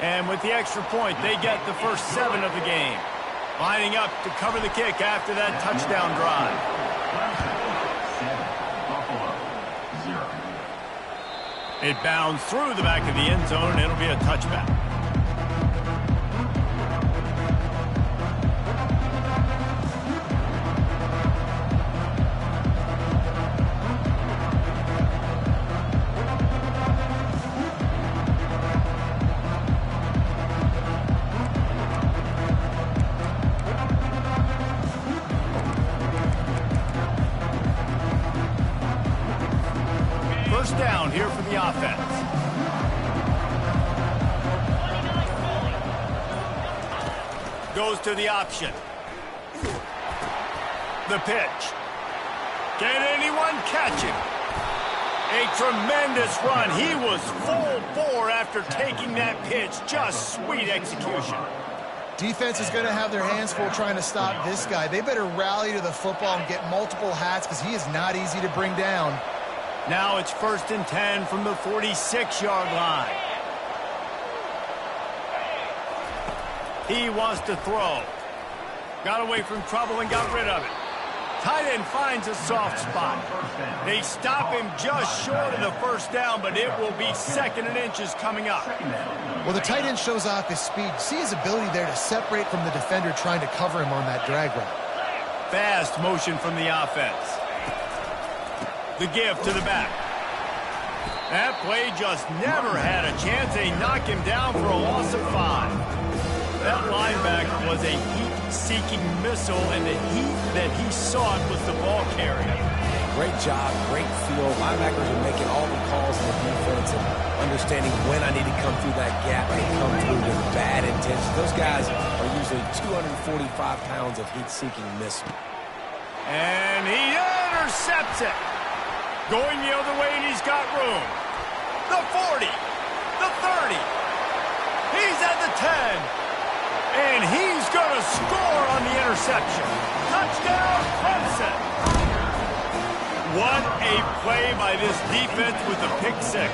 And with the extra point, they get the first 7 of the game. Lining up to cover the kick after that touchdown drive. It bounds through the back of the end zone, and it'll be a touchback. First down here for the offense. Goes to the option. The pitch. Can anyone catch him? A tremendous run. He was full bore after taking that pitch. Just sweet execution. Defense is going to have their hands full trying to stop this guy. They better rally to the football and get multiple hats because he is not easy to bring down. Now it's 1st and 10 from the 46-yard line. He wants to throw. Got away from trouble and got rid of it. Tight end finds a soft spot. They stop him just short of the first down, but it will be 2nd and inches coming up. Well, the tight end shows off his speed. See his ability there to separate from the defender trying to cover him on that drag route. Fast motion from the offense. The give to the back. That play just never had a chance. They knock him down for a loss of 5. That linebacker was a heat-seeking missile, and the heat that he sought was the ball carrier. Great job, great feel. Linebackers are making all the calls in the defense and understanding when I need to come through that gap and come through with bad intention. Those guys are usually 245 pounds of heat-seeking missile. And he intercepts it. Going the other way, and he's got room. The 40, the 30. He's at the 10. And he's going to score on the interception. Touchdown, Clemson. What a play by this defense with the pick 6.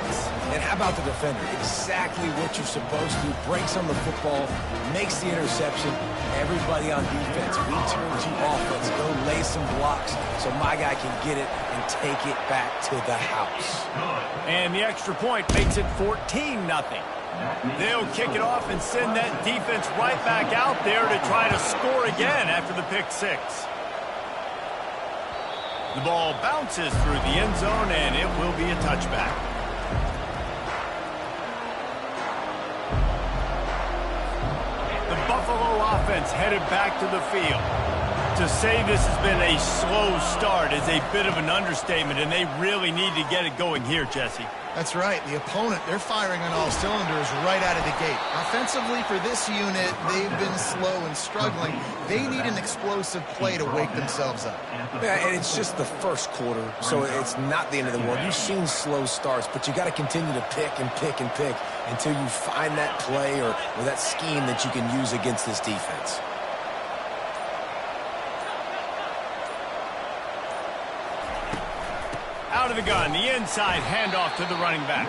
And how about the defender? Exactly what you're supposed to. Breaks on the football, makes the interception. Everybody on defense, return to offense. Go lay some blocks so my guy can get it and take it back to the house. And the extra point makes it 14-0. They'll kick it off and send that defense right back out there to try to score again after the pick 6. The ball bounces through the end zone, and it will be a touchback. The Buffalo offense headed back to the field. To say this has been a slow start is a bit of an understatement, and they really need to get it going here, Jesse. That's right. The opponent, they're firing on all cylinders right out of the gate. Offensively, for this unit, they've been slow and struggling. They need an explosive play to wake themselves up. Yeah, and it's just the first quarter, so it's not the end of the world. You've seen slow starts, but you got to continue to pick and pick and pick until you find that play or that scheme that you can use against this defense. Out of the gun, the inside handoff to the running back.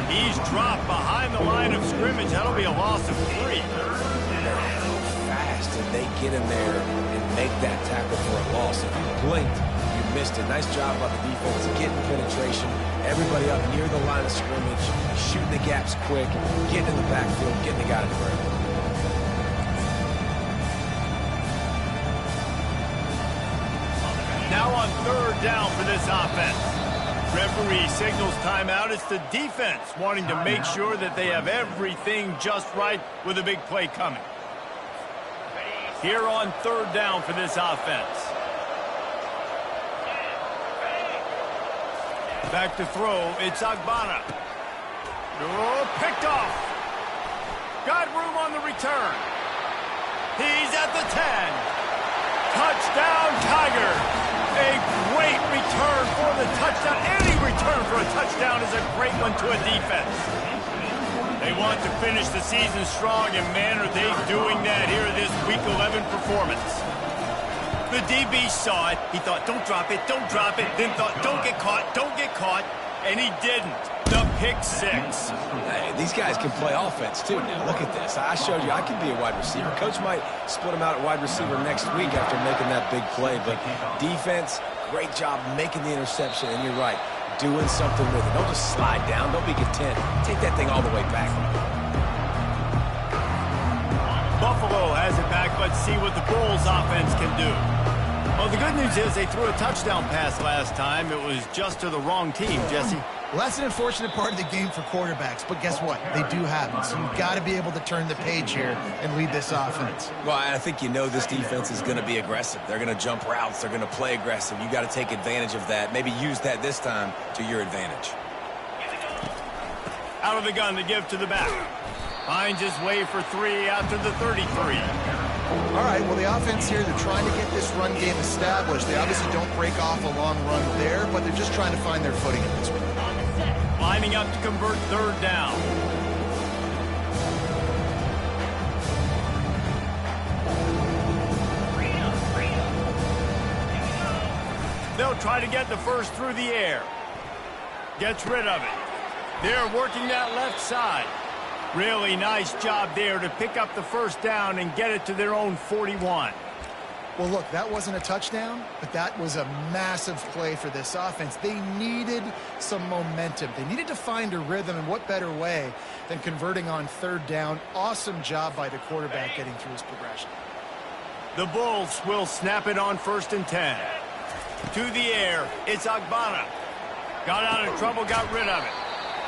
He's dropped behind the line of scrimmage. That'll be a loss of 3. How fast did they get in there and make that tackle for a loss? If you blinked, you missed it. Nice job by the defense getting penetration. Everybody up near the line of scrimmage, shooting the gaps quick, getting in the backfield, getting the guy to the ground. Now on 3rd down for this offense. Referee signals timeout. It's the defense wanting to make sure that they have everything just right with a big play coming. Here on 3rd down for this offense. Back to throw. It's Agbana. Oh, picked off. Got room on the return. He's at the 10. Touchdown, Tiger. A great return for the touchdown. Any return for a touchdown is a great one to a defense. They want to finish the season strong, and man, are they doing that here in this Week 11 performance. The DB saw it. He thought, don't drop it, then thought, don't get caught, and he didn't. The pick six. Hey, these guys can play offense, too. Now, look at this. I showed you I can be a wide receiver. Coach might split him out at wide receiver next week after making that big play. But defense, great job making the interception. And you're right, doing something with it. Don't just slide down. Don't be content. Take that thing all the way back. Buffalo has it back. Let's see what the Bulls offense can do. Well, the good news is they threw a touchdown pass last time. It was just to the wrong team, Jesse. Well, that's an unfortunate part of the game for quarterbacks, but guess what? They do have it, so you've got to be able to turn the page here and lead this offense. Well, I think you know this defense is going to be aggressive. They're going to jump routes. They're going to play aggressive. You got to take advantage of that. Maybe use that this time to your advantage. Out of the gun to give to the back. Finds his way for 3 after the 33. All right, well, the offense here, they're trying to get this run game established. They obviously don't break off a long run there, but they're just trying to find their footing at this point. Lining up to convert third down. They'll try to get the first through the air. Gets rid of it. They're working that left side. Really nice job there to pick up the first down and get it to their own 41. Well, look, that wasn't a touchdown, but that was a massive play for this offense. They needed some momentum. They needed to find a rhythm, and what better way than converting on third down. Awesome job by the quarterback getting through his progression. The Bulls will snap it on 1st and 10. To the air, it's Agbana. Got out of trouble, got rid of it.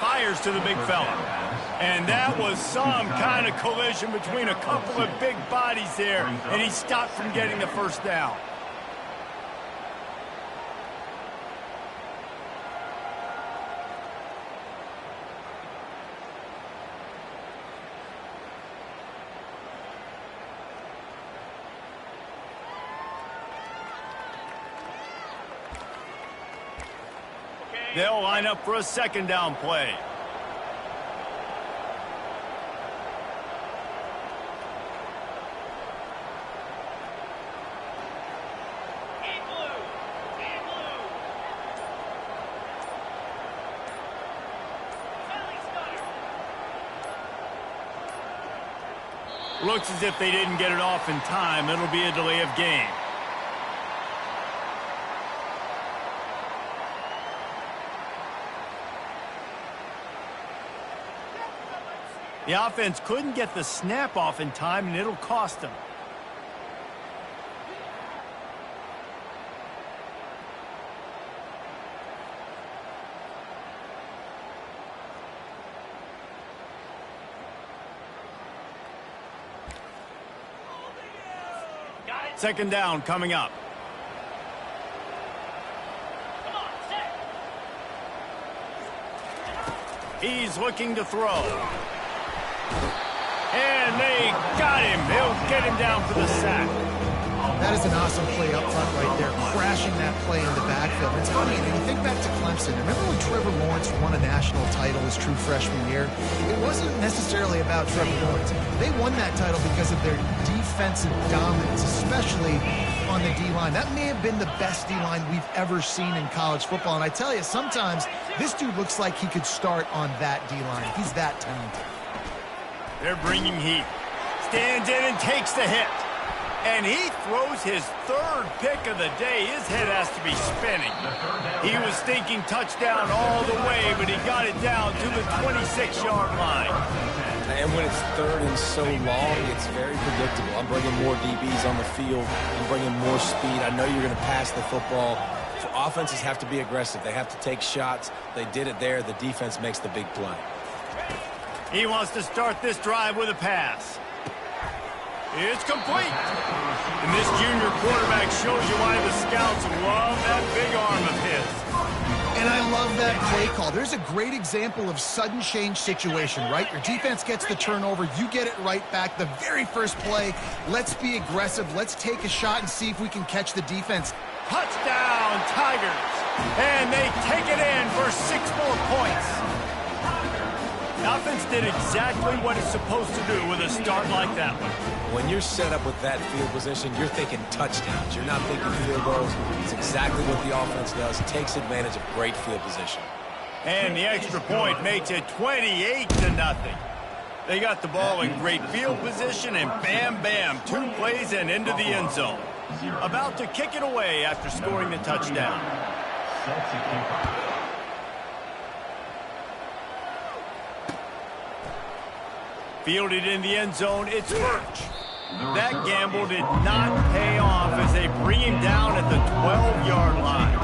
Fires to the big fella. And that was some kind of collision between a couple of big bodies there, and he stopped from getting the first down. They'll line up for a 2nd down play. Looks as if they didn't get it off in time. It'll be a delay of game. The offense couldn't get the snap off in time, and it'll cost them. Second down coming up. He's looking to throw. And they got him. They'll get him down for the sack. That is an awesome play up front right there, crashing that play in the backfield. It's funny, when you think back to Clemson, remember when Trevor Lawrence won a national title his true freshman year? It wasn't necessarily about Trevor Lawrence. They won that title because of their defensive dominance, especially on the D-line. That may have been the best D-line we've ever seen in college football. And I tell you, sometimes this dude looks like he could start on that D-line. He's that talented. They're bringing heat. Stands in and takes the hit. And he throws his 3rd pick of the day. His head has to be spinning. He was thinking touchdown all the way, but he got it down to the 26-yard line. And when it's 3rd and so long, it's very predictable. I'm bringing more DBs on the field. I'm bringing more speed. I know you're going to pass the football. Offenses have to be aggressive. They have to take shots. They did it there. The defense makes the big play. He wants to start this drive with a pass. It's complete. And this junior quarterback shows you why the scouts love that big arm of his. And I love that play call. There's a great example of sudden change situation, right? Your defense gets the turnover. You get it right back. The very first play, let's be aggressive. Let's take a shot and see if we can catch the defense. Touchdown, Tigers. And they take it in for 6 more points. The offense did exactly what it's supposed to do with a start like that one. When you're set up with that field position, you're thinking touchdowns. You're not thinking field goals. It's exactly what the offense does. Takes advantage of great field position. And the extra point makes it 28-0. They got the ball in great field position, and bam, bam, 2 plays and into the end zone. About to kick it away after scoring the touchdown. Fielded in the end zone, it's Birch. That gamble did not pay off as they bring him down at the 12-yard line.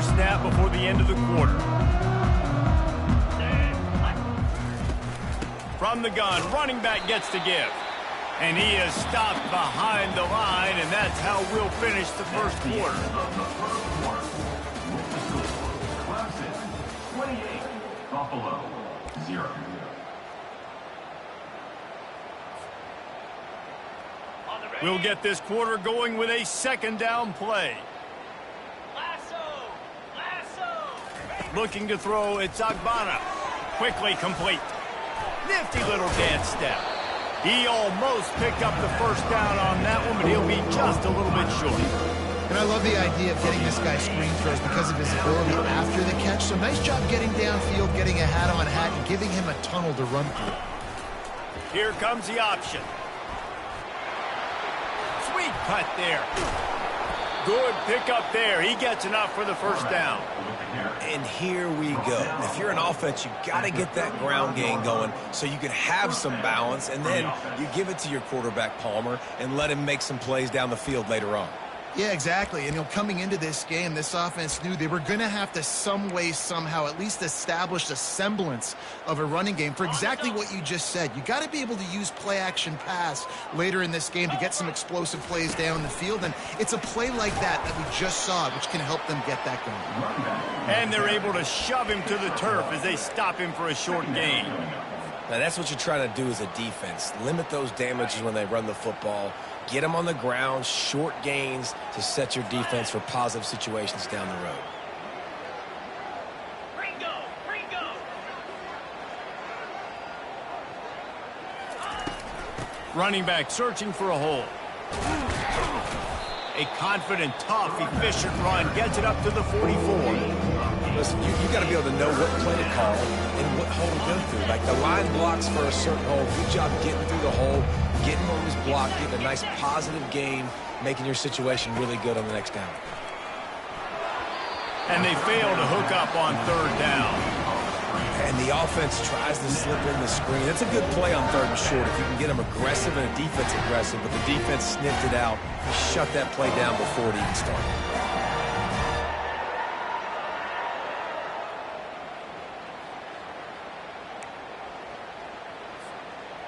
Snap before the end of the quarter. From the gun, running back gets to give. And he is stopped behind the line, and that's how we'll finish the first quarter. 28, Buffalo, 0. We'll get this quarter going with a second down play. Looking to throw, it's Agbana. Quickly complete. Nifty little dance step. He almost picked up the first down on that one, but he'll be just a little bit short. And I love the idea of getting this guy screen throws because of his ability after the catch. So nice job getting downfield, getting a hat-on-hat, and giving him a tunnel to run through. Here comes the option. Sweet cut there. Good pickup there. He gets enough for the first down. And here we go. If you're an offense, you got to get that ground game going so you can have some balance, and then you give it to your quarterback, Palmer, and let him make some plays down the field later on. Yeah, exactly. And coming into this game, this offense knew they were going to have to some way, somehow, at least establish a semblance of a running game for exactly what you just said. You got to be able to use play-action pass later in this game to get some explosive plays down the field. And it's a play like that we just saw, which can help them get that going. And they're able to shove him to the turf as they stop him for a short gain. Now, that's what you're trying to do as a defense. Limit those damages when they run the football. Get them on the ground, short gains to set your defense for positive situations down the road. Running back searching for a hole. A confident, tough, efficient run gets it up to the 44. Listen, you got to be able to know what play to call and what hole to go through. Like the line blocks for a certain hole. Good job getting through the hole, getting what was blocked, getting a nice positive gain, making your situation really good on the next down. And they fail to hook up on third down. And the offense tries to slip in the screen. That's a good play on third and short if you can get them aggressive and a defense aggressive, but the defense sniffed it out and shut that play down before it even started.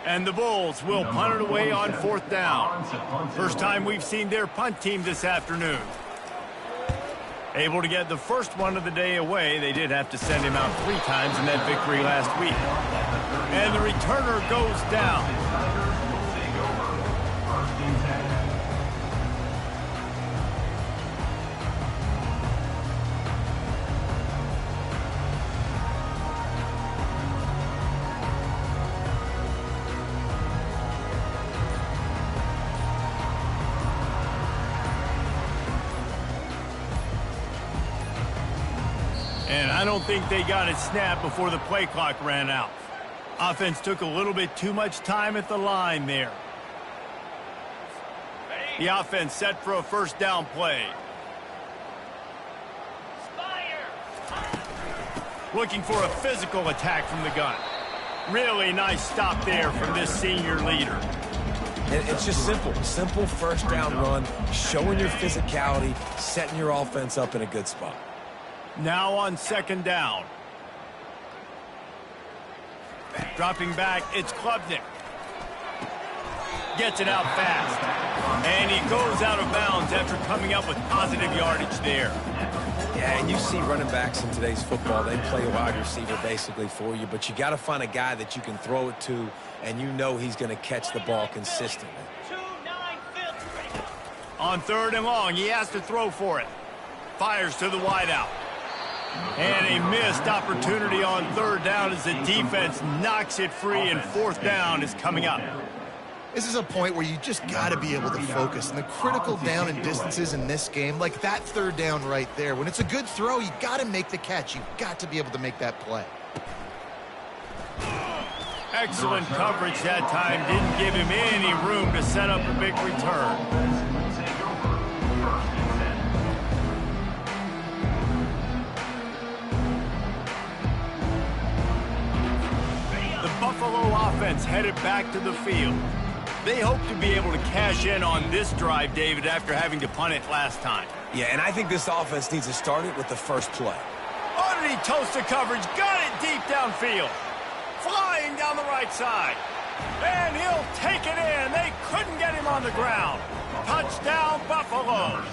And the Bulls will punt it away on fourth down. First time we've seen their punt team this afternoon. Able to get the first one of the day away. They did have to send him out 3 times in that victory last week. And the returner goes down. And I don't think they got it snapped before the play clock ran out. Offense took a little bit too much time at the line there. The offense set for a first down play. Looking for a physical attack from the gun. Really nice stop there from this senior leader. It's just simple. Simple first down run, showing your physicality, setting your offense up in a good spot. Now on second down. Dropping back, it's Klubnik. Gets it out fast. And he goes out of bounds after coming up with positive yardage there. Yeah, and you see running backs in today's football, they play a wide receiver basically for you, but you got to find a guy that you can throw it to, and you know he's going to catch the ball consistently. On 3rd and long, he has to throw for it. Fires to the wideout. And a missed opportunity on 3rd down as the defense knocks it free, and 4th down is coming up. This is a point where you just got to be able to focus. And the critical down and distances in this game, like that 3rd down right there, when it's a good throw, you got to make the catch. You've got to be able to make that play. Excellent coverage that time. Didn't give him any room to set up a big return. The Buffalo offense headed back to the field. They hope to be able to cash in on this drive, David, after having to punt it last time. Yeah, and I think this offense needs to start it with the first play. Oh, did he toast the coverage? Got it deep downfield. Flying down the right side. And he'll take it in. They couldn't get him on the ground. Touchdown, Buffalo.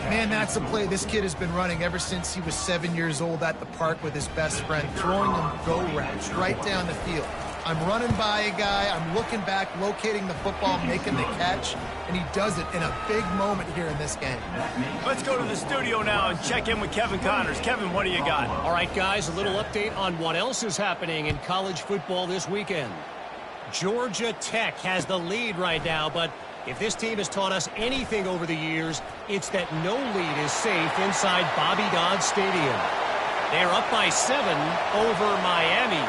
Man, that's a play this kid has been running ever since he was 7 years old at the park with his best friend, throwing them go routes right down the field. I'm running by a guy, I'm looking back, locating the football, making the catch, and he does it in a big moment here in this game. Let's go to the studio now and check in with Kevin Connors. Kevin, what do you got? All right, guys, a little update on what else is happening in college football this weekend. Georgia Tech has the lead right now, but if this team has taught us anything over the years, it's that no lead is safe inside Bobby Dodd Stadium. They're up by 7 over Miami.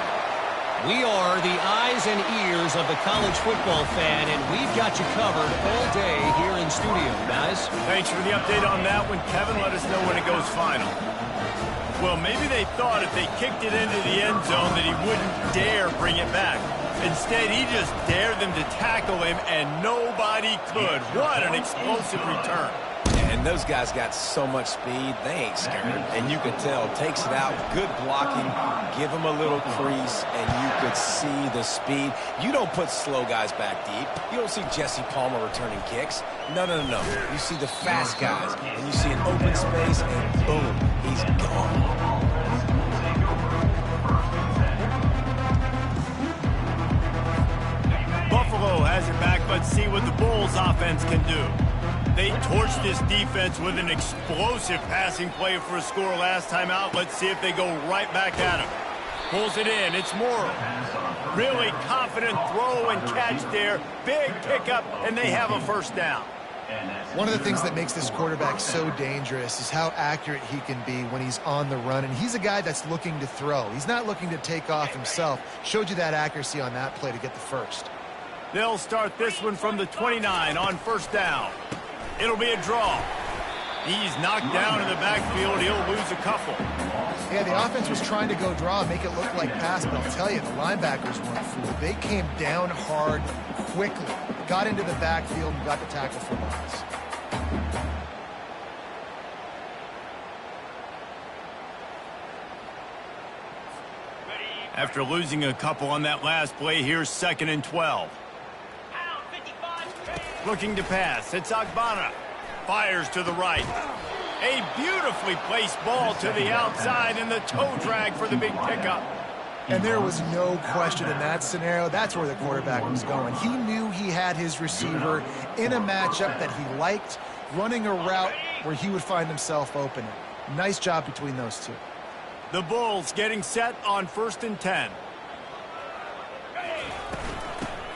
We are the eyes and ears of the college football fan, and we've got you covered all day here in studio, guys. Thanks for the update on that one, Kevin. Let us know when it goes final. Well, maybe they thought if they kicked it into the end zone that he wouldn't dare bring it back. Instead, he just dared them to tackle him, and nobody could. What an explosive return. And those guys got so much speed, they ain't scared. And you could tell, takes it out, good blocking, give him a little crease, and you could see the speed. You don't put slow guys back deep. You don't see Jesse Palmer returning kicks. No, no, no, no. You see the fast guys, and you see an open space, and boom, he's gone. Buffalo has it back. Let's see what the Bulls offense can do. They torched this defense with an explosive passing play for a score last time out. Let's see if they go right back at him. Pulls it in. It's Morrow. Really confident throw and catch there. Big pickup, and they have a 1st down. One of the things that makes this quarterback so dangerous is how accurate he can be when he's on the run. And he's a guy that's looking to throw. He's not looking to take off himself. Showed you that accuracy on that play to get the 1st. They'll start this one from the 29 on 1st down. It'll be a draw. He's knocked down in the backfield. He'll lose a couple. Yeah, the offense was trying to go draw and make it look like pass, but I'll tell you, the linebackers weren't fooled. They came down hard quickly, got into the backfield, and got the tackle for loss. After losing a couple on that last play, here's 2nd and 12. Looking to pass. It's Agbana. Fires to the right. A beautifully placed ball to the outside, and the toe drag for the big pickup. And there was no question in that scenario. That's where the quarterback was going. He knew he had his receiver in a matchup that he liked, running a route where he would find himself open. Nice job between those two. The Bulls getting set on 1st and 10.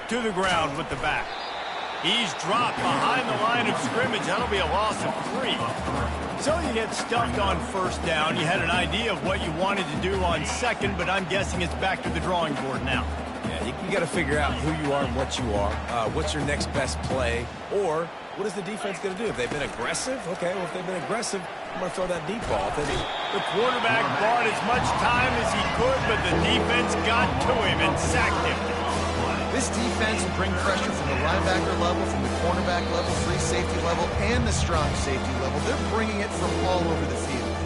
To the ground with the back. He's dropped behind the line of scrimmage. That'll be a loss of 3. So you get stuffed on 1st down. You had an idea of what you wanted to do on 2nd, but I'm guessing it's back to the drawing board now. Yeah, you got to figure out who you are and what you are. What's your next best play? Or what is the defense going to do? If they've been aggressive, okay, well, if they've been aggressive, I'm going to throw that deep ball. The quarterback bought as much time as he could, but the defense got to him and sacked him. This defense will bring pressure from the linebacker level, from the cornerback level, free safety level, and the strong safety level. They're bringing it from all over the field.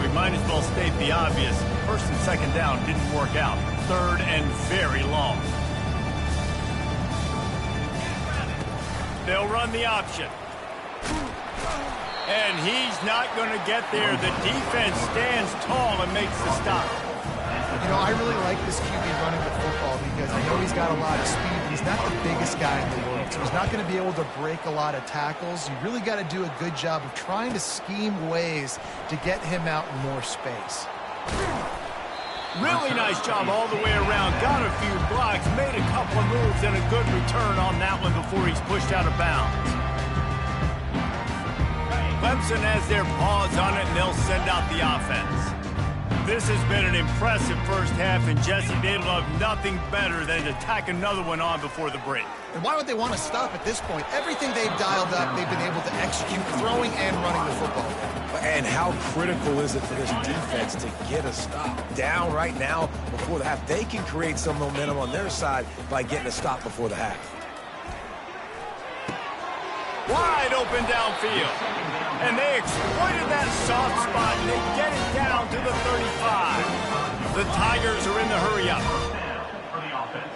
We might as well state the obvious. 1st and 2nd down didn't work out. 3rd and very long. They'll run the option. And he's not going to get there. The defense stands tall and makes the stop. You know, I really like this QB running the football because I know he's got a lot of speed, but he's not the biggest guy in the world. So he's not going to be able to break a lot of tackles. You really got to do a good job of trying to scheme ways to get him out in more space. Really nice job all the way around. Got a few blocks, made a couple of moves, and a good return on that one before he's pushed out of bounds. Clemson has their paws on it, and they'll send out the offense. This has been an impressive first half, and Jesse, they'd love nothing better than to tack another one on before the break. And why would they want to stop at this point? Everything they've dialed up, they've been able to execute throwing and running the football. And how critical is it for this defense to get a stop? Down right now before the half. They can create some momentum on their side by getting a stop before the half. Wide open downfield. And they exploited that soft spot, and they get it down to the 35. The Tigers are in the hurry-up. For the offense.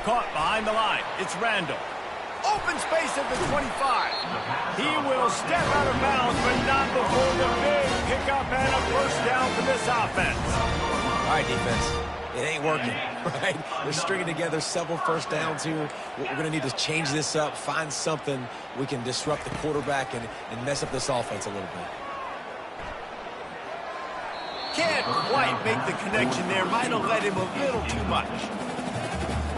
Caught behind the line. It's Randall. Open space at the 25. He will step out of bounds, but not before the big pickup and a first down for this offense. All right, defense. It ain't working, right? They're stringing together several first downs here. We're going to need to change this up, find something we can disrupt the quarterback and mess up this offense a little bit. Can't quite make the connection there. Might have let him a little too much.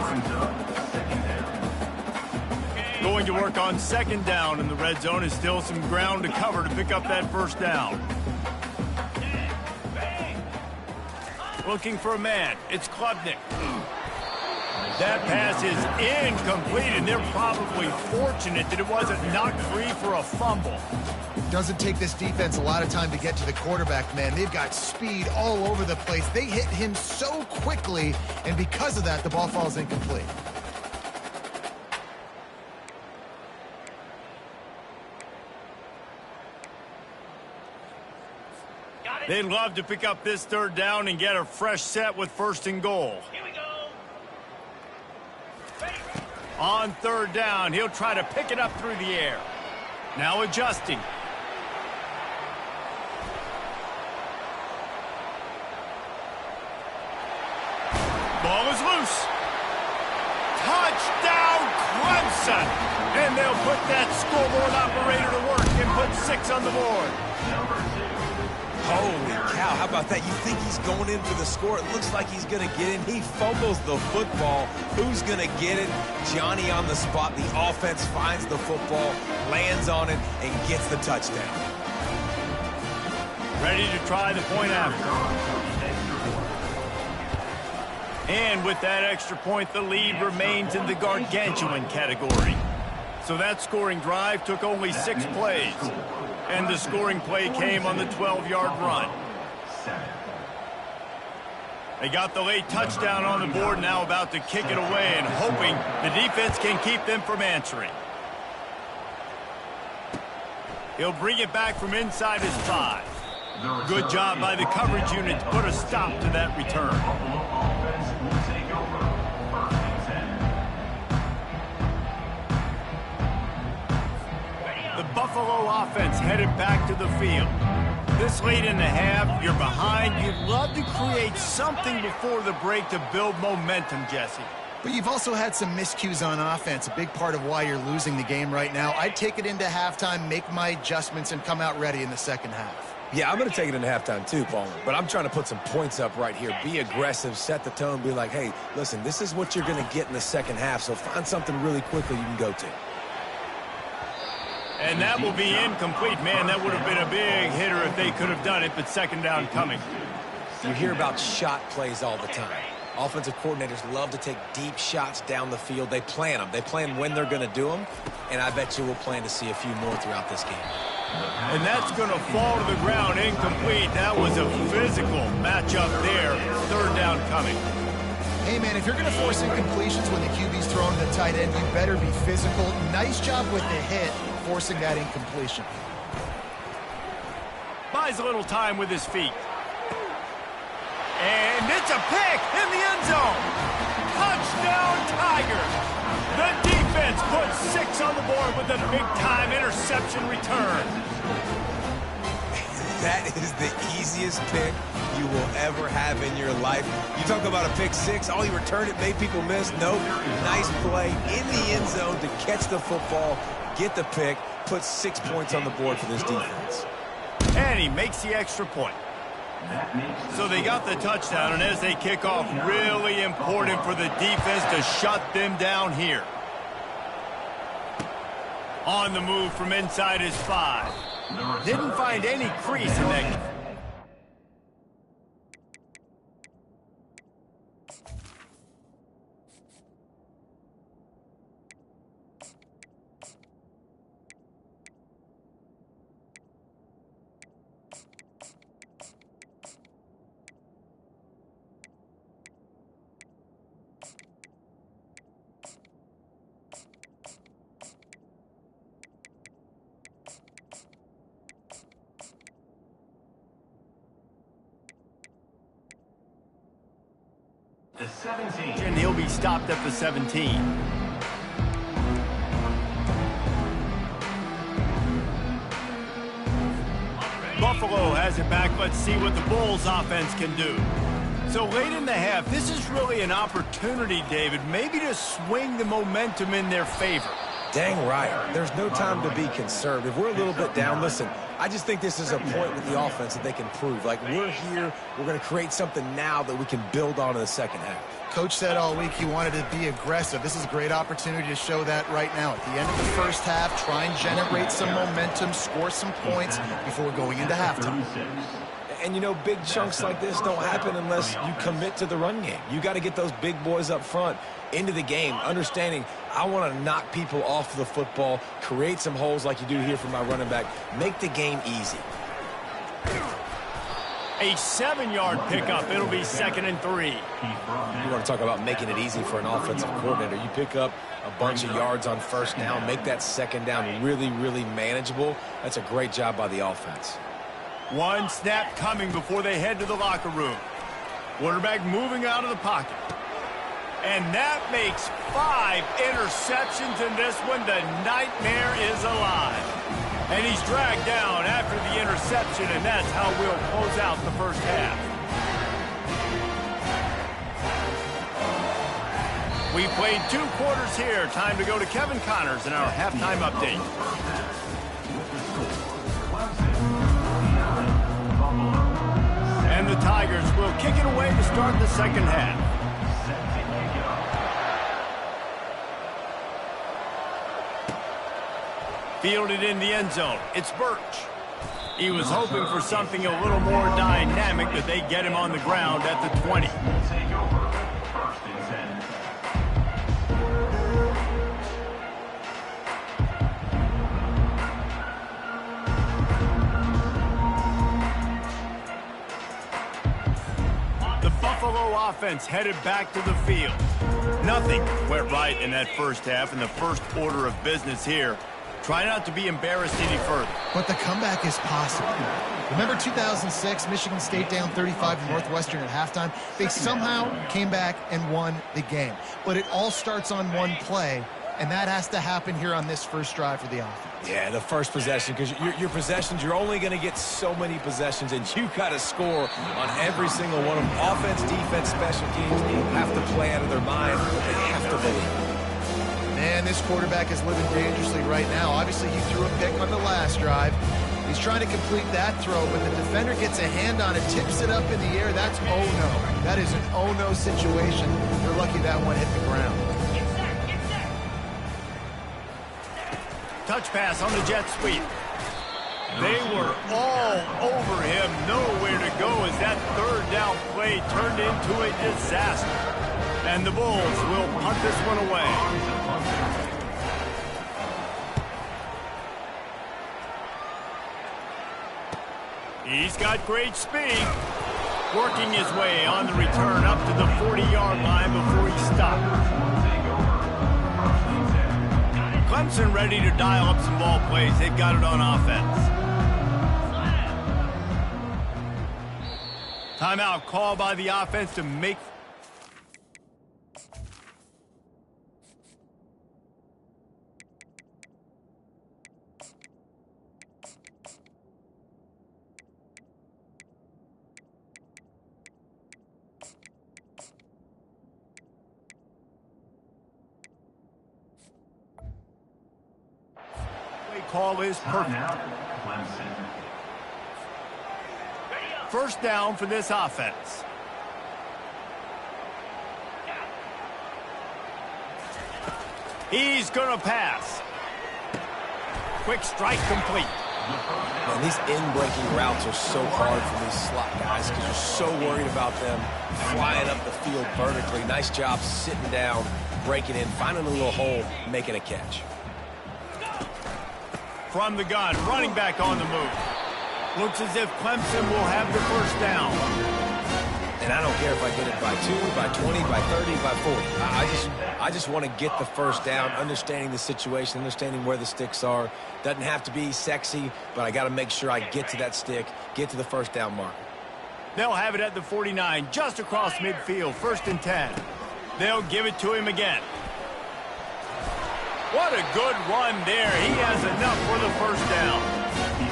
Brings up second down. Going to work on second down in the red zone. Is still some ground to cover to pick up that first down. Looking for a man. It's Klubnik. That pass is incomplete, and they're probably fortunate that it wasn't knocked free for a fumble. Doesn't take this defense a lot of time to get to the quarterback, man. They've got speed all over the place. They hit him so quickly, and because of that, the ball falls incomplete. They'd love to pick up this third down and get a fresh set with 1st and goal. Here we go. On third down, he'll try to pick it up through the air. Now adjusting. Ball is loose. Touchdown, Clemson! And they'll put that scoreboard operator to work and put 6 on the board. Holy cow, how about that? You think he's going in for the score. It looks like he's going to get in. He fumbles the football. Who's going to get it? Johnny on the spot. The offense finds the football, lands on it, and gets the touchdown. Ready to try the point after. And with that extra point, the lead remains in the gargantuan category. So that scoring drive took only 6 plays. And the scoring play came on the 12-yard run. They got the late touchdown on the board, now about to kick it away and hoping the defense can keep them from answering. He'll bring it back from inside his 5. Good job by the coverage unit to put a stop to that return. Buffalo offense will take over 1st and 10. The Buffalo offense headed back to the field. This late in the half, you're behind. You'd love to create something before the break to build momentum, Jesse. But you've also had some miscues on offense, a big part of why you're losing the game right now. I'd take it into halftime, make my adjustments, and come out ready in the second half. Yeah, I'm going to take it into halftime too, Paul. But I'm trying to put some points up right here. Be aggressive, set the tone, be like, hey, listen, this is what you're going to get in the second half, so find something really quickly you can go to. And that will be incomplete. Man, that would have been a big hitter if they could have done it, but second down coming. You hear about shot plays all the time. Offensive coordinators love to take deep shots down the field. They plan them. They plan when they're going to do them, and I bet you we'll plan to see a few more throughout this game. And that's going to fall to the ground incomplete. That was a physical matchup there. Third down coming. Hey, man, if you're going to force incompletions when the QB's throwing to the tight end, you better be physical. Nice job with the hit, forcing that incompletion. By buys a little time with his feet. And it's a pick in the end zone. Touchdown, Tigers. The defense puts 6 on the board with a big-time interception return. That is the easiest pick you will ever have in your life. You talk about a pick 6, all you returned it made people miss. Nope, nice play in the end zone to catch the football, get the pick, put 6 points on the board for this defense. And he makes the extra point. So they got the touchdown, and as they kick off, really important for the defense to shut them down here. On the move from inside his 5. Didn't find any crease in that. The 17. And he'll be stopped at the 17. Buffalo has it back. Let's see what the Bulls offense can do. So late in the half, this is really an opportunity, David, maybe to swing the momentum in their favor. Dang right. There's no time to be conservative. We're a little bit down. Listen, I just think this is a point with the offense that they can prove. Like, we're here, we're going to create something now that we can build on in the second half. Coach said all week he wanted to be aggressive. This is a great opportunity to show that right now. At the end of the first half, try and generate some momentum, score some points before going into halftime. And, you know, big chunks like this don't happen unless you commit to the run game. You got to get those big boys up front into the game, understanding I want to knock people off the football, create some holes like you do here for my running back, make the game easy. A 7-yard pickup. It'll be 2nd and 3. You want to talk about making it easy for an offensive coordinator. You pick up a bunch of yards on first down, make that second down really, really manageable. That's a great job by the offense. One snap coming before they head to the locker room. Quarterback moving out of the pocket. And that makes 5 interceptions in this one. The nightmare is alive. And he's dragged down after the interception, and that's how we'll close out the first half. We played 2 quarters here. Time to go to Kevin Connors in our halftime update. And the Tigers will kick it away to start the second half. Fielded in the end zone. It's Birch. He was hoping for something a little more dynamic, but they get him on the ground at the 20. Take over. 1st and 10. The Buffalo offense headed back to the field. Nothing went right in that first half, and the first order of business here. Try not to be embarrassed any further. But the comeback is possible. Remember 2006, Michigan State down 35 to Northwestern at halftime? They somehow came back and won the game. But it all starts on one play, and that has to happen here on this first drive for the offense. Yeah, the first possession, because your possessions, you're only going to get so many possessions, and you got to score on every single one of them. Offense, defense, special teams have to play out of their mind. They have to believe. Man, this quarterback is living dangerously right now. Obviously, he threw a pick on the last drive. He's trying to complete that throw, but the defender gets a hand on it, tips it up in the air. That's oh-no. That is an oh-no situation. They're lucky that one hit the ground. Touch pass on the jet sweep. They were all over him. Nowhere to go as that third down play turned into a disaster. And the Bulls will punt this one away. He's got great speed. Working his way on the return up to the 40-yard line before he stopped. Clemson ready to dial up some ball plays. They've got it on offense. Timeout call by the offense to make... Call is perfect. First down for this offense. He's going to pass. Quick strike complete. Man, these in-breaking routes are so hard for these slot guys because you're so worried about them flying up the field vertically. Nice job sitting down, breaking in, finding a little hole, making a catch. From the gun, running back on the move. Looks as if Clemson will have the first down. And I don't care if I get it by 2, by 20, by 30, by 40. I just want to get the first down, understanding the situation, understanding where the sticks are. Doesn't have to be sexy, but I got to make sure I get to that stick, get to the first down marker. They'll have it at the 49, just across midfield, 1st and 10. They'll give it to him again. What a good run there. He has enough for the first down.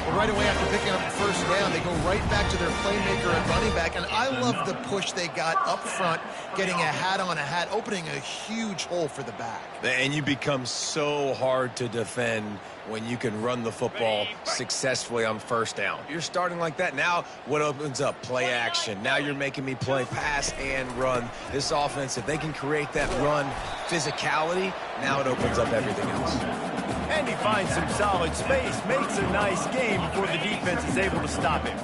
Well, right away after picking up the first down, they go right back to their playmaker at running back. And I love the push they got up front, getting a hat on a hat, opening a huge hole for the back. And you become so hard to defend when you can run the football successfully on first down. You're starting like that. Now what opens up? Play action. Now you're making me play pass and run. This offense, if they can create that run physicality, now it opens up everything else. And he finds some solid space, makes a nice game before the defense is able to stop him.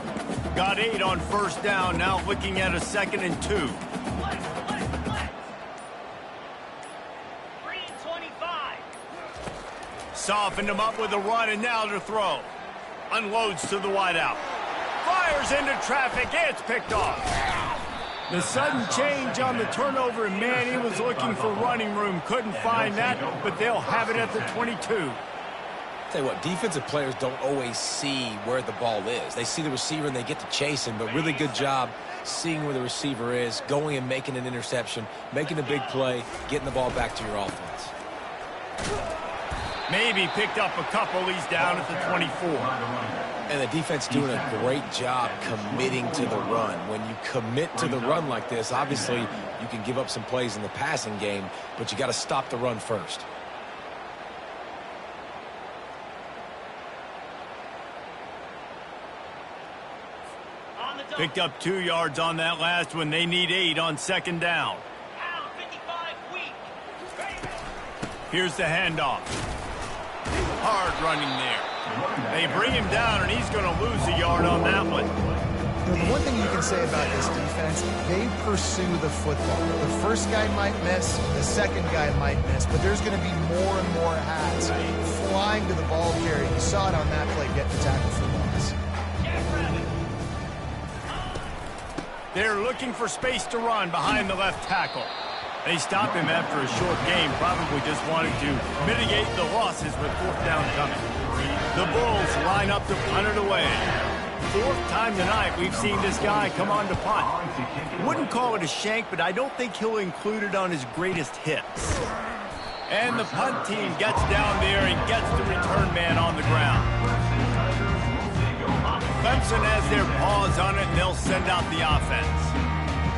Got 8 on first down, now looking at a 2nd and 2. Softened him up with a run, and now to throw. Unloads to the wideout. Fires into traffic. It's picked off. The sudden change on the turnover, and man, he was looking for running room. Couldn't find that, but they'll have it at the 22. Tell you what, defensive players don't always see where the ball is. They see the receiver and they get to chase him, but really good job seeing where the receiver is, going and making an interception, making a big play, getting the ball back to your offense. Maybe picked up a couple. He's down at the 24. And the defense doing a great job committing to the run. When you commit to the run like this, obviously you can give up some plays in the passing game, but you got to stop the run first. Picked up 2 yards on that last one. They need 8 on 2nd down. Here's the handoff. Hard running there. They bring him down, and he's going to lose a yard on that one. You know, the one thing you can say about this defense, they pursue the football. The first guy might miss, the second guy might miss, but there's going to be more and more hats flying to the ball carrier. You saw it on that play, getting the tackle for loss. They're looking for space to run behind the left tackle. They stop him after a short game, probably just wanting to mitigate the losses with 4th down coming. The Bulls line up to punt it away. 4th time tonight we've seen this guy come on to punt. Wouldn't call it a shank, but I don't think he'll include it on his greatest hits. And the punt team gets down there and gets the return man on the ground. Clemson has their paws on it, and they'll send out the offense.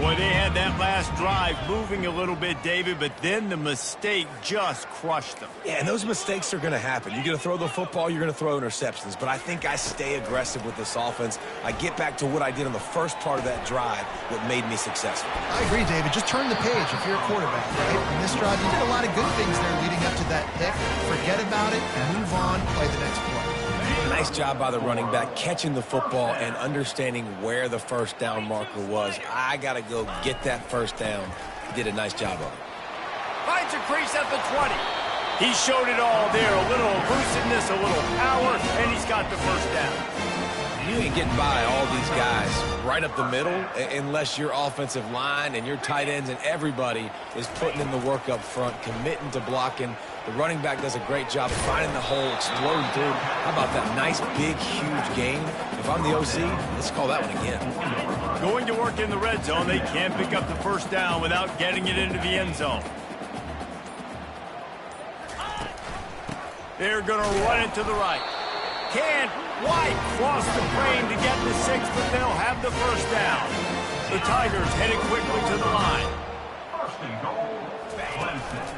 Boy, they had that last drive moving a little bit, David, but then the mistake just crushed them. Yeah, and those mistakes are going to happen. You're going to throw the football, you're going to throw interceptions, but I think I stay aggressive with this offense. I get back to what I did on the first part of that drive that made me successful. I agree, David. Just turn the page if you're a quarterback, right? In this drive, you did a lot of good things there leading up to that pick. Forget about it, move on, play the next play. Nice job by the running back, catching the football and understanding where the first down marker was. I got to go get that first down. He did a nice job of it. Finds a crease at the 20. He showed it all there. A little elusiveness, a little power, and he's got the first down. You ain't getting by all these guys right up the middle unless your offensive line and your tight ends and everybody is putting in the work up front, committing to blocking The running back does a great job of finding the hole, exploding through. How about that nice, big, huge gain? If I'm the OC, let's call that one again. Going to work in the red zone, they can't pick up the first down without getting it into the end zone. They're going to run it to the right. Can't White cross the frame to get the 6, but they'll have the first down. The Tigers headed quickly to the line. First and goal, Clemson.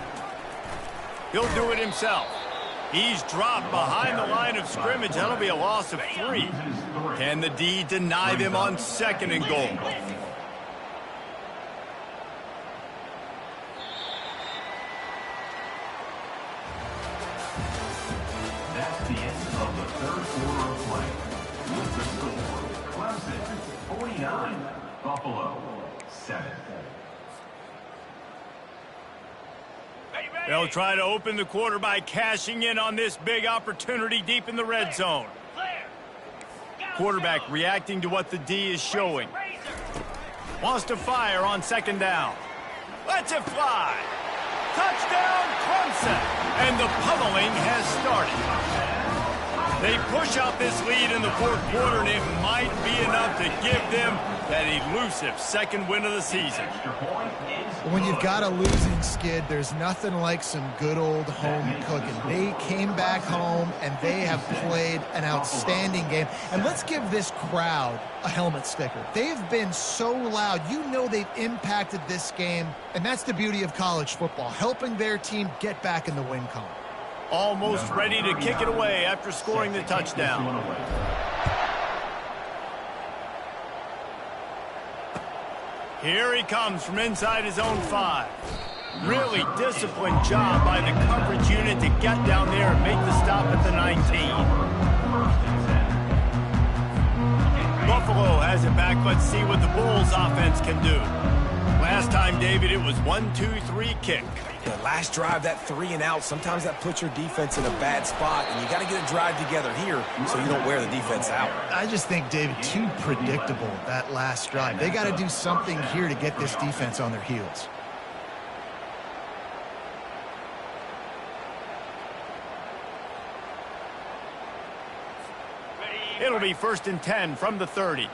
He'll do it himself. He's dropped behind the line of scrimmage. That'll be a loss of 3. Can the D deny them on 2nd and goal? That's the end of the third quarter of play. With the score, Clemson 49, Buffalo 7. They'll try to open the quarter by cashing in on this big opportunity deep in the red zone. Quarterback reacting to what the D is showing. Wants to fire on 2nd down. Lets it fly. Touchdown, Clemson. And the pummeling has started. They push out this lead in the 4th quarter, and it might be enough to give them that elusive 2nd win of the season. When you've got a losing skid, there's nothing like some good old home cooking. They came back home, and they have played an outstanding game. And let's give this crowd a helmet sticker. They've been so loud. You know they've impacted this game, and that's the beauty of college football, helping their team get back in the win column. Almost ready to kick it away after scoring the touchdown. Here he comes from inside his own 5. Really disciplined job by the coverage unit to get down there and make the stop at the 19. Buffalo has it back. Let's see what the Bulls offense can do. Last time, David, it was 1-2-3 kick. The last drive, that 3 and out, sometimes that puts your defense in a bad spot, and you got to get a drive together here so you don't wear the defense out. I just think, David, too predictable, that last drive. They got to do something here to get this defense on their heels. It'll be 1st and 10 from the 30.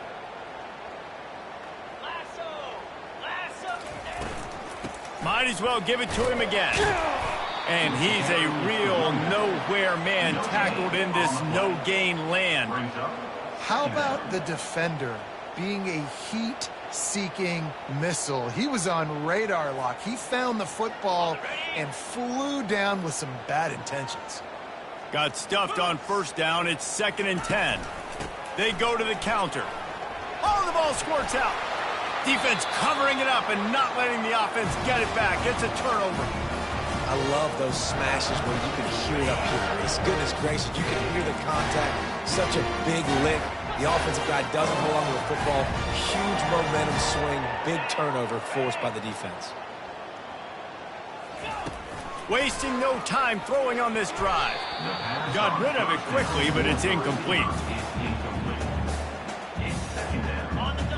Might as well give it to him again. And he's a real nowhere man tackled in this no-gain land. How about the defender being a heat-seeking missile? He was on radar lock. He found the football and flew down with some bad intentions. Got stuffed on 1st down. It's 2nd and 10. They go to the counter. Oh, the ball squirts out. Defense covering it up and not letting the offense get it back. It's a turnover. I love those smashes where you can hear it up here. It's goodness gracious, you can hear the contact. Such a big lick. The offensive guy doesn't hold on to the football. Huge momentum swing. Big turnover forced by the defense. Wasting no time throwing on this drive. Got rid of it quickly, but it's incomplete.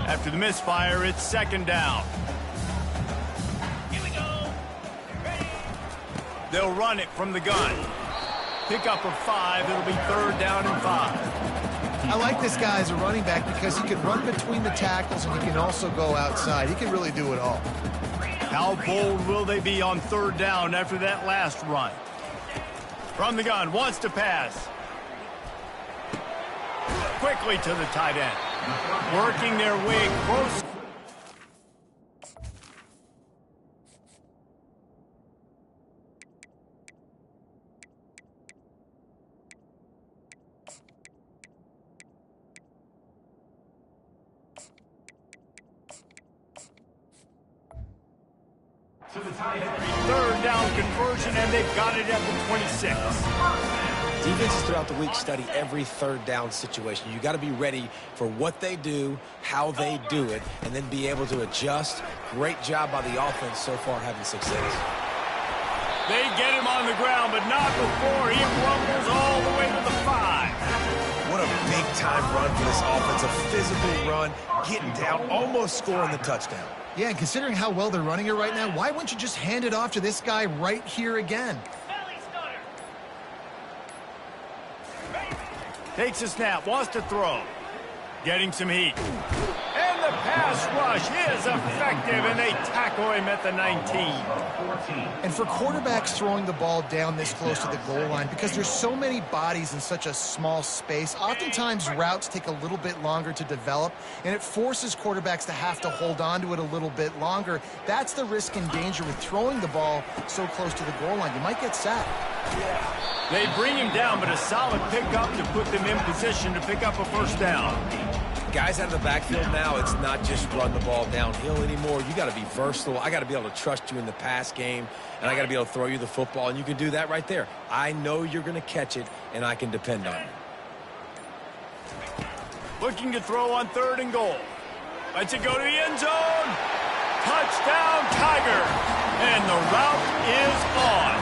After the misfire, it's 2nd down. Here we go. They'll run it from the gun. Pickup of 5. It'll be 3rd down and 5. I like this guy as a running back because he can run between the tackles and he can also go outside. He can really do it all. How bold will they be on 3rd down after that last run? From the gun, wants to pass. Quickly to the tight end. Working their way close. Third down conversion, and they've got it at the 26. Defenses throughout the week study every 3rd down situation. You got to be ready for what they do, how they do it, and then be able to adjust. Great job by the offense so far having success. They get him on the ground, but not before he rumbles all the way to the 5. What a big-time run for this offense. A physical run, getting down, almost scoring the touchdown. Yeah, and considering how well they're running it right now, why wouldn't you just hand it off to this guy right here again? Takes a snap, wants to throw. Getting some heat. And the pass rush is effective, and they tackle him at the 19. And for quarterbacks throwing the ball down this close to the goal line, because there's so many bodies in such a small space, oftentimes routes take a little bit longer to develop, and it forces quarterbacks to have to hold on to it a little bit longer. That's the risk and danger with throwing the ball so close to the goal line. You might get sacked. They bring him down, but a solid pickup to put them in position to pick up a first down. Guys out of the backfield now, it's not just run the ball downhill anymore. You got to be versatile. I got to be able to trust you in the pass game, and I got to be able to throw you the football, and you can do that right there. I know you're going to catch it, and I can depend on you. Looking to throw on 3rd and goal. Lets it go to the end zone. Touchdown, Tiger. And the route is on.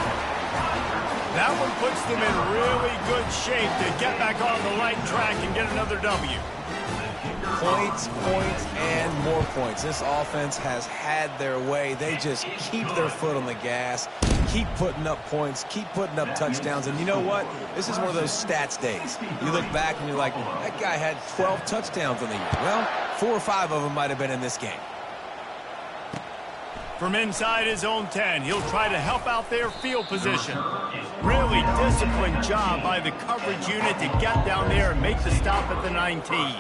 That one puts them in really good shape to get back on the right track and get another W. Points, points, and more points. This offense has had their way. They just keep their foot on the gas, keep putting up points, keep putting up touchdowns. And you know what? This is one of those stats days. You look back and you're like, that guy had 12 touchdowns on the year. Well, 4 or 5 of them might have been in this game. From inside his own 10, he'll try to help out their field position. Really disciplined job by the coverage unit to get down there and make the stop at the 19.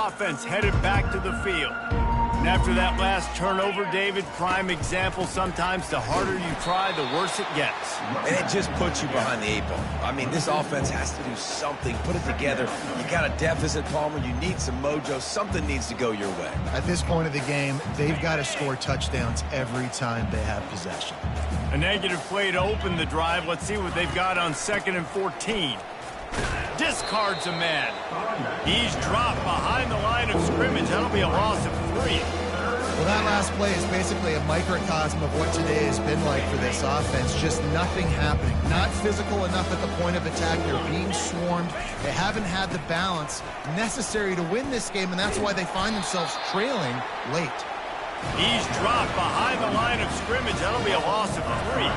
Offense headed back to the field. And after that last turnover, David, prime example, sometimes the harder you try, the worse it gets. And it just puts you behind the 8 ball. I mean, this offense has to do something, put it together. You got a deficit, Palmer. You need some mojo. Something needs to go your way. At this point of the game, they've got to score touchdowns every time they have possession. A negative play to open the drive. Let's see what they've got on 2nd and 14. Discards a man. He's dropped behind the line of scrimmage. That'll be a loss of 3. Well, that last play is basically a microcosm of what today has been like for this offense. Just nothing happening. Not physical enough at the point of attack. They're being swarmed. They haven't had the balance necessary to win this game, and that's why they find themselves trailing late. He's dropped behind the line of scrimmage. That'll be a loss of 3.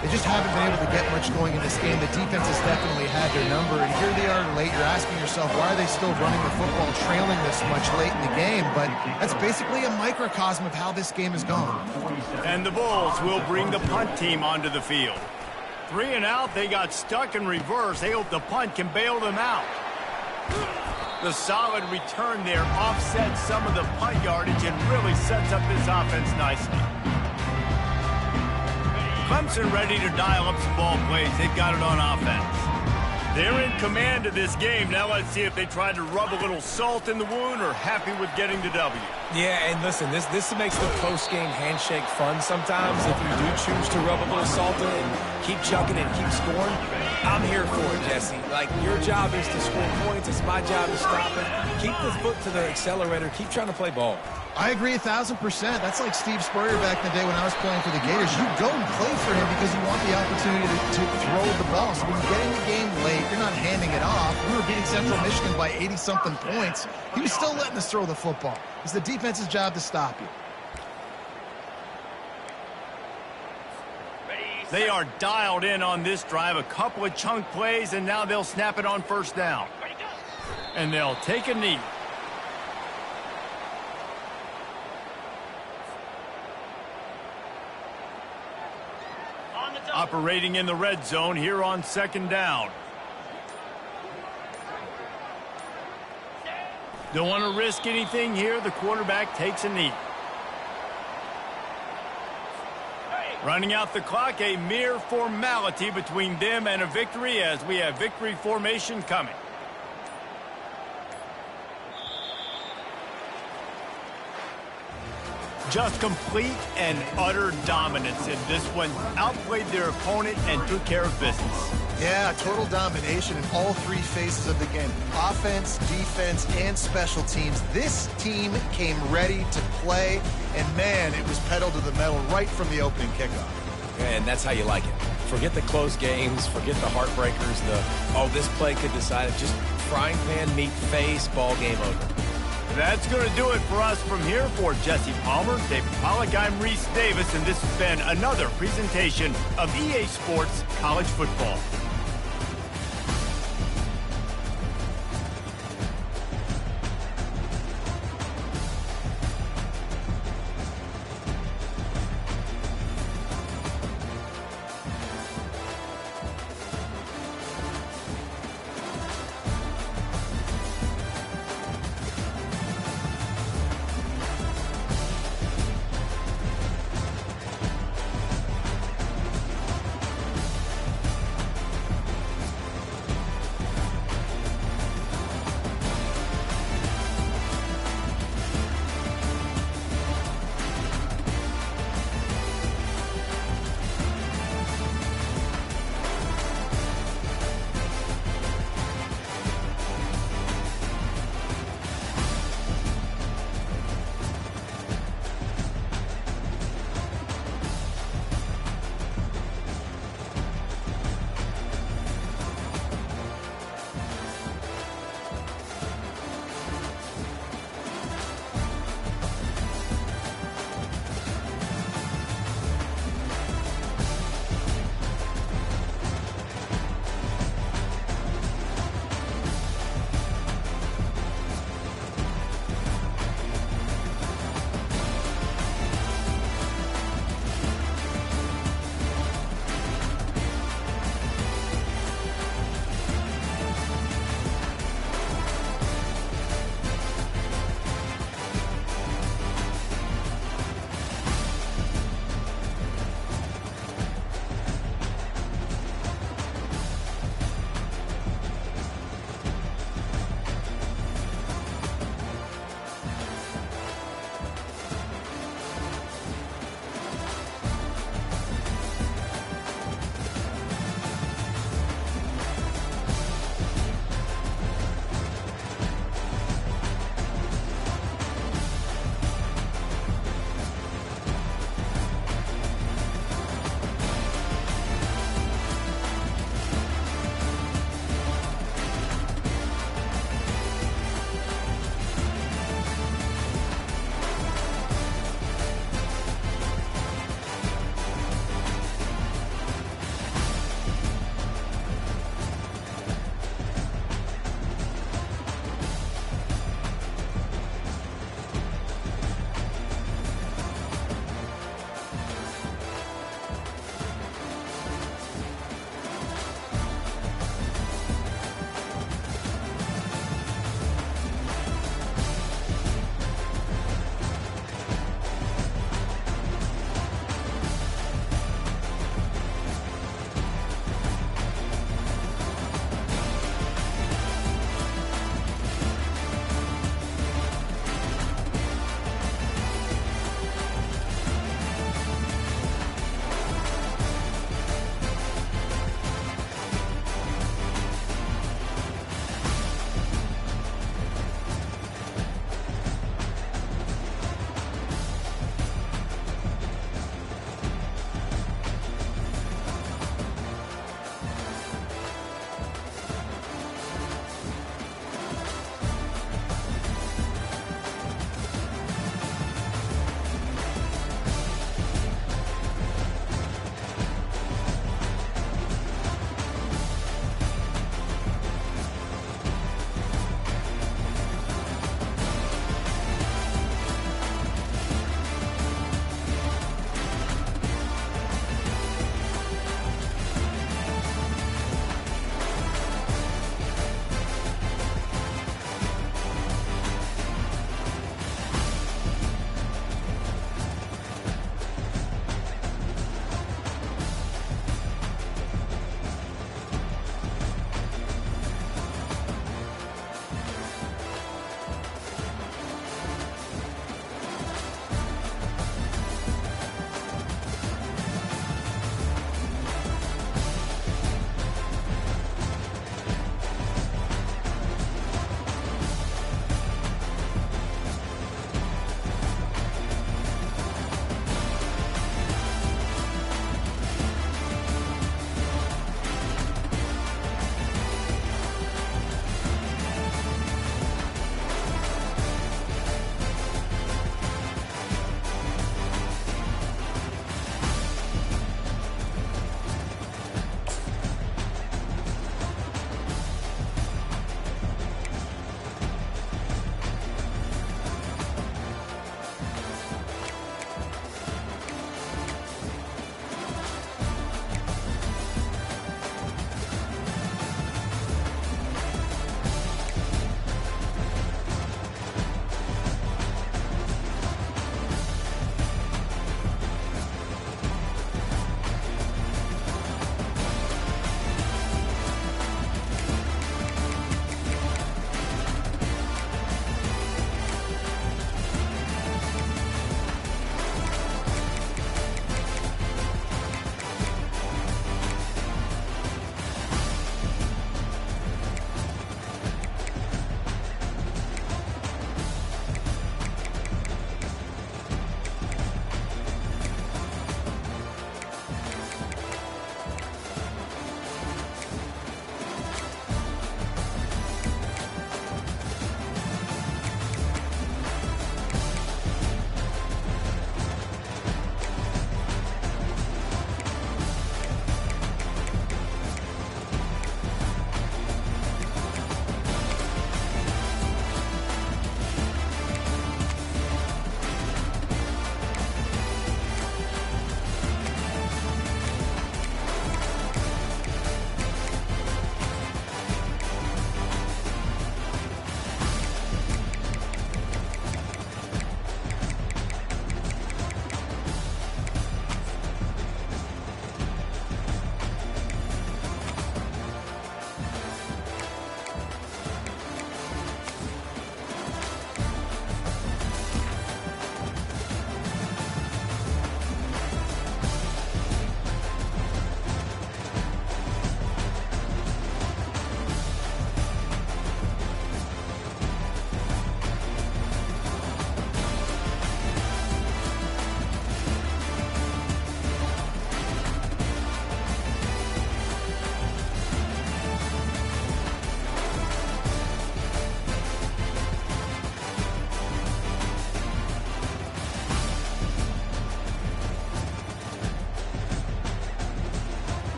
They just haven't been able to get much going in this game. The defense has definitely had their number, and here they are late. You're asking yourself, why are they still running the football, trailing this much late in the game? But that's basically a microcosm of how this game has gone. And the Bulls will bring the punt team onto the field. 3 and out, they got stuck in reverse. They hope the punt can bail them out. The solid return there offsets some of the punt yardage and really sets up this offense nicely. Clemson ready to dial up some ball plays. They've got it on offense. They're in command of this game. Now let's see if they try to rub a little salt in the wound or happy with getting the W. Yeah, and listen, this makes the post-game handshake fun sometimes. If you do choose to rub a little salt in and keep chucking and keep scoring, I'm here for it, Jesse. Like, your job is to score points. It's my job to stop it. Keep the foot to the accelerator. Keep trying to play ball. I agree 1,000%. That's like Steve Spurrier back in the day when I was playing for the Gators. You go and play for him because you want the opportunity to throw the ball. So when you get in the game late, you're not handing it off. We were beating Central Michigan by 80-something points. He was still letting us throw the football. It's the defense's job to stop you. They are dialed in on this drive. A couple of chunk plays, and now they'll snap it on 1st down. And they'll take a knee. Operating in the red zone here on 2nd down. Don't want to risk anything here. The quarterback takes a knee. Running out the clock, a mere formality between them and a victory as we have victory formation coming. Just complete and utter dominance in this one. Outplayed their opponent and took care of business. Yeah, total domination in all 3 phases of the game. Offense, defense, and special teams. This team came ready to play, and man, it was pedal to the metal right from the opening kickoff. And that's how you like it. Forget the close games, forget the heartbreakers, this play could decide it. Just frying pan meet face, ball game over. That's going to do it for us from here. For Jesse Palmer, David Pollack, I'm Reese Davis, and this has been another presentation of EA Sports College Football.